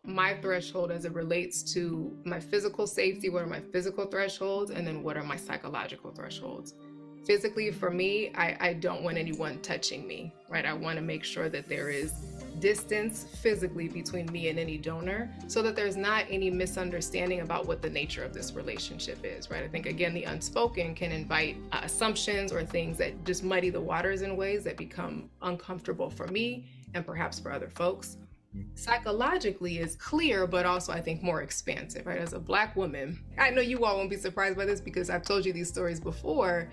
my threshold as it relates to my physical safety, what are my physical thresholds, and then what are my psychological thresholds. Physically, for me, I don't want anyone touching me, right? I want to make sure that there is distance physically between me and any donor so that there's not any misunderstanding about what the nature of this relationship is, right? I think, again, the unspoken can invite assumptions or things that just muddy the waters in ways that become uncomfortable for me and perhaps for other folks. Psychologically is clear, but also I think more expansive, right? As a Black woman, I know you all won't be surprised by this because I've told you these stories before,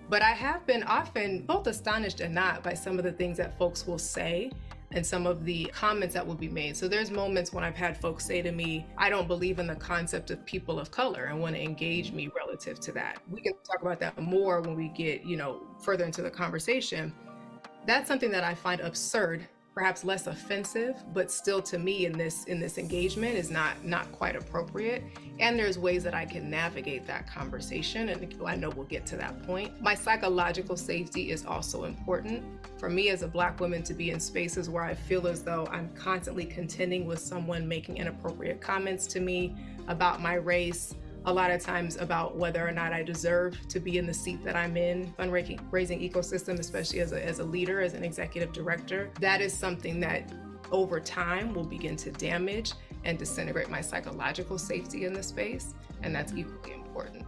but I have been often both astonished and not by some of the things that folks will say and some of the comments that will be made. So there's moments when I've had folks say to me, I don't believe in the concept of people of color and want to engage me relative to that. We can talk about that more when we get, further into the conversation. That's something that I find absurd, perhaps less offensive, but still to me in this engagement is not quite appropriate. And there's ways that I can navigate that conversation, and I know we'll get to that point. My psychological safety is also important. For me as a Black woman to be in spaces where I feel as though I'm constantly contending with someone making inappropriate comments to me about my race, a lot of times about whether or not I deserve to be in the seat that I'm in, fundraising ecosystem, especially as a leader, as an executive director. That is something that over time will begin to damage and disintegrate my psychological safety in the space, and that's equally important.